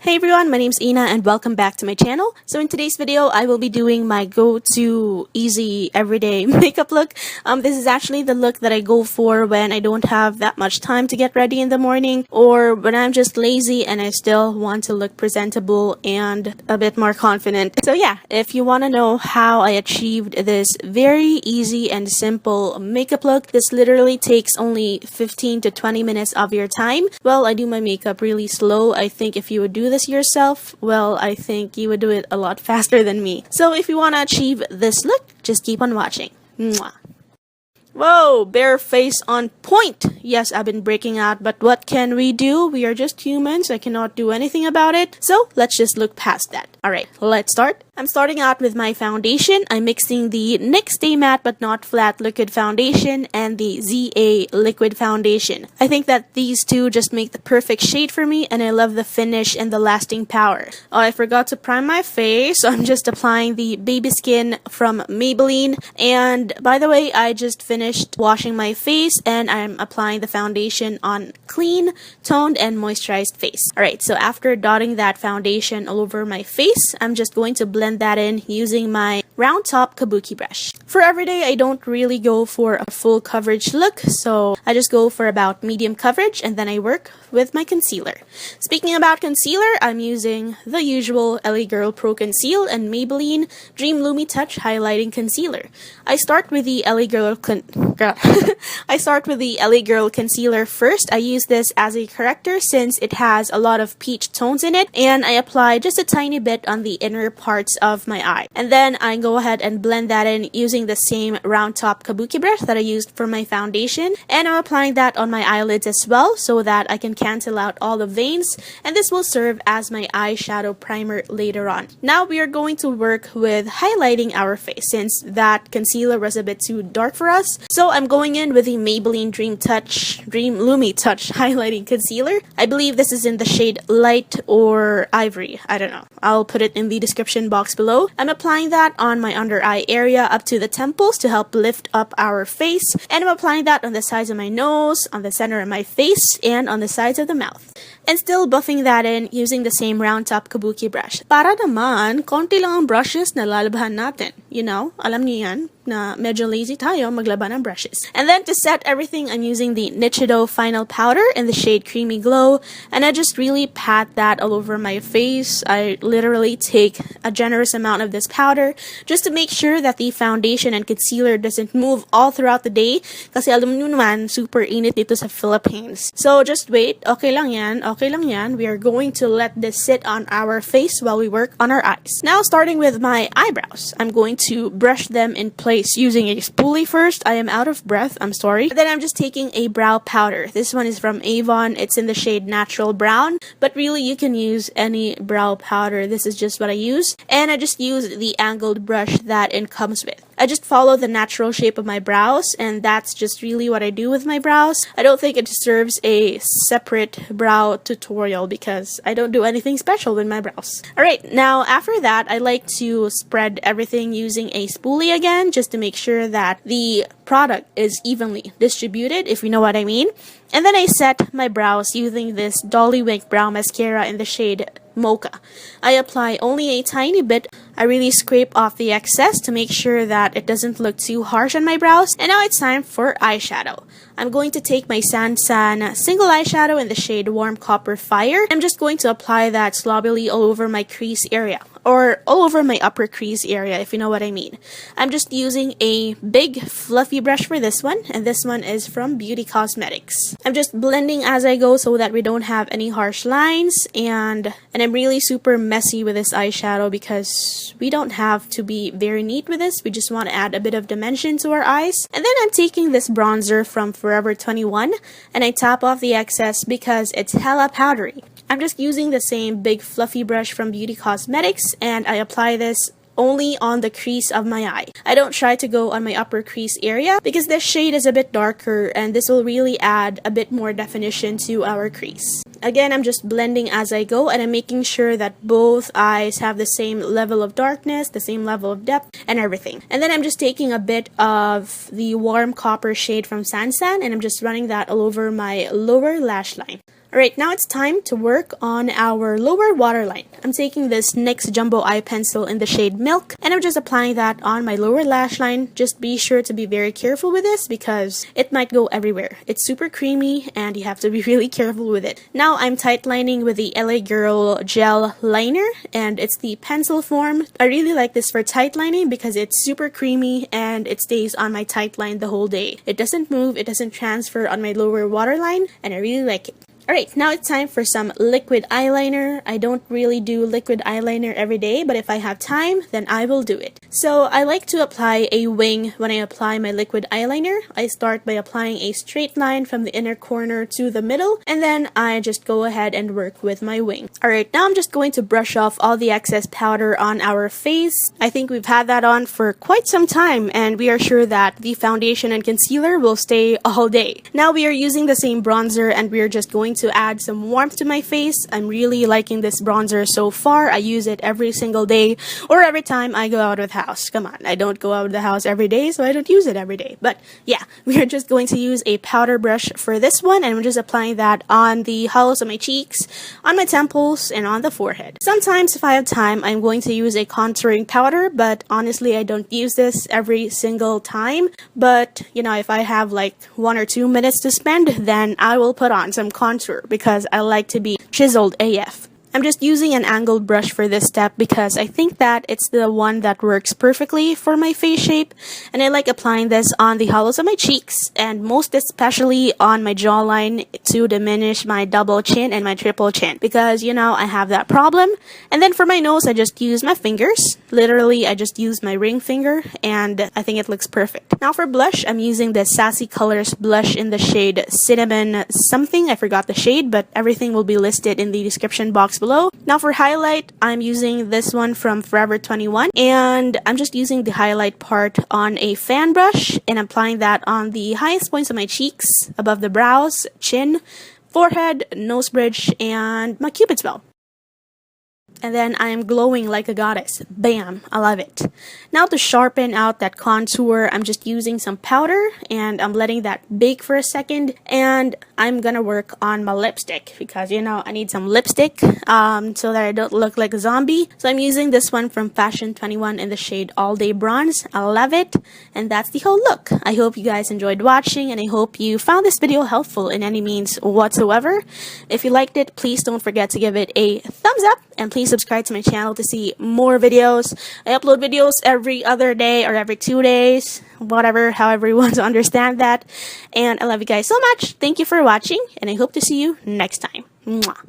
Hey everyone, my name's Ina and welcome back to my channel. So in today's video, I will be doing my go-to easy everyday makeup look. This is actually the look that I go for when I don't have that much time to get ready in the morning, or when I'm just lazy and I still want to look presentable and a bit more confident. So yeah, if you want to know how I achieved this very easy and simple makeup look, this literally takes only 15 to 20 minutes of your time. Well, I do my makeup really slow. I think if you would do this yourself, well, I think you would do it a lot faster than me. So if you want to achieve this look, just keep on watching. Mwah. Whoa, bare face on point. Yes, I've been breaking out, but what can we do? We are just humans. I cannot do anything about it. So let's just look past that. Alright, let's start. I'm starting out with my foundation. I'm mixing the NYX Stay Matte But Not Flat Liquid Foundation and the ZA Liquid Foundation. I think that these two just make the perfect shade for me, and I love the finish and the lasting power. Oh, I forgot to prime my face, so I'm just applying the Baby Skin from Maybelline. And by the way, I just finished washing my face and I'm applying the foundation on clean, toned, and moisturized face. Alright, so after dotting that foundation all over my face, I'm just going to blend that in using my round top kabuki brush. For everyday, I don't really go for a full coverage look, so I just go for about medium coverage and then I work with my concealer. Speaking about concealer, I'm using the usual LA Girl Pro Conceal and Maybelline Dream Lumi Touch Highlighting Concealer. I start with the LA Girl concealer first. I use this as a corrector since it has a lot of peach tones in it, and I apply just a tiny bit on the inner parts of my eye. And then I go ahead and blend that in using the same round top kabuki brush that I used for my foundation, and I'm applying that on my eyelids as well so that I can cancel out all the veins, and this will serve as my eyeshadow primer later on. Now we are going to work with highlighting our face since that concealer was a bit too dark for us. So I'm going in with the Maybelline Dream Lumi Touch Highlighting Concealer. I believe this is in the shade Light or Ivory. I don't know. I'll put it in the description box below. I'm applying that on my under eye area up to the temples to help lift up our face. And I'm applying that on the sides of my nose, on the center of my face, and on the sides of the mouth. And still buffing that in using the same round top kabuki brush. Para naman, konti lang ang brushes na lalabhan natin. You know, alam niyo yan, na medyo lazy tayo maglaba ng brushes. And then to set everything, I'm using the Nichido Final Powder in the shade Creamy Glow. And I just really pat that all over my face. I literally take a generous amount of this powder just to make sure that the foundation and concealer doesn't move all throughout the day. Kasi alam nyo naman, super init dito sa Philippines. So just wait. Okay lang yan. Okay lang yan. We are going to let this sit on our face while we work on our eyes. Now starting with my eyebrows, I'm going to brush them in place using a spoolie first. I am out of breath, I'm sorry. Then I'm just taking a brow powder. This one is from Avon. It's in the shade Natural Brown, but really you can use any brow powder. This is just what I use. And I just use the angled brush that it comes with. I just follow the natural shape of my brows, and that's just really what I do with my brows. I don't think it deserves a separate brow tutorial because I don't do anything special with my brows. Alright, now after that, I like to spread everything using a spoolie again just to make sure that the product is evenly distributed, if you know what I mean. And then I set my brows using this Dolly Wink Brow Mascara in the shade Mocha. I apply only a tiny bit. I really scrape off the excess to make sure that it doesn't look too harsh on my brows. And now it's time for eyeshadow. I'm going to take my San single eyeshadow in the shade Warm Copper Fire. I'm just going to apply that sloppily all over my crease area, or all over my upper crease area, if you know what I mean. I'm just using a big fluffy brush for this one, and this one is from Beauty Cosmetics. I'm just blending as I go so that we don't have any harsh lines, and I'm really super messy with this eyeshadow because we don't have to be very neat with this. We just want to add a bit of dimension to our eyes. And then I'm taking this bronzer from Forever 21 and I tap off the excess because it's hella powdery. I'm just using the same big fluffy brush from Beauty Cosmetics and I apply this only on the crease of my eye. I don't try to go on my upper crease area because this shade is a bit darker and this will really add a bit more definition to our crease. Again, I'm just blending as I go and I'm making sure that both eyes have the same level of darkness, the same level of depth, and everything. And then I'm just taking a bit of the Warm Copper shade from Sansan and I'm just running that all over my lower lash line. Alright, now it's time to work on our lower waterline. I'm taking this NYX Jumbo Eye Pencil in the shade Milk, and I'm just applying that on my lower lash line. Just be sure to be very careful with this because it might go everywhere. It's super creamy and you have to be really careful with it. Now I'm tight lining with the LA Girl Gel Liner, and it's the pencil form. I really like this for tight lining because it's super creamy and it stays on my tight line the whole day. It doesn't move, it doesn't transfer on my lower waterline, and I really like it. Alright, now it's time for some liquid eyeliner. I don't really do liquid eyeliner every day, but if I have time, then I will do it. So I like to apply a wing when I apply my liquid eyeliner. I start by applying a straight line from the inner corner to the middle, and then I just go ahead and work with my wing. Alright, now I'm just going to brush off all the excess powder on our face. I think we've had that on for quite some time, and we are sure that the foundation and concealer will stay all day. Now we are using the same bronzer, and we are just going to add some warmth to my face. I'm really liking this bronzer so far. I use it every single day or every time I go out of the house. Come on, I don't go out of the house every day, so I don't use it every day. But yeah, we are just going to use a powder brush for this one, and I'm just applying that on the hollows of my cheeks, on my temples, and on the forehead. Sometimes if I have time, I'm going to use a contouring powder, but honestly, I don't use this every single time. But you know, if I have like 1 or 2 minutes to spend, then I will put on some contour because I like to be chiseled AF. I'm just using an angled brush for this step because I think that it's the one that works perfectly for my face shape, and I like applying this on the hollows of my cheeks and most especially on my jawline to diminish my double chin and my triple chin because, you know, I have that problem. And then for my nose, I just use my fingers. Literally, I just use my ring finger, and I think it looks perfect. Now for blush, I'm using the Sassy Colors blush in the shade Cinnamon something. I forgot the shade, but everything will be listed in the description box below. Now for highlight, I'm using this one from Forever 21, and I'm just using the highlight part on a fan brush and applying that on the highest points of my cheeks, above the brows, chin, forehead, nose bridge, and my cupid's bow. And then I am glowing like a goddess. Bam! I love it. Now to sharpen out that contour, I'm just using some powder and I'm letting that bake for a second. And I'm gonna work on my lipstick because, you know, I need some lipstick so that I don't look like a zombie. So I'm using this one from Fashion 21 in the shade All Day Bronze. I love it. And that's the whole look. I hope you guys enjoyed watching, and I hope you found this video helpful in any means whatsoever. If you liked it, please don't forget to give it a thumbs up, and please subscribe to my channel to see more videos. I upload videos every other day or every 2 days, whatever, however you want to understand that. And I love you guys so much. Thank you for watching, and I hope to see you next time. Mwah.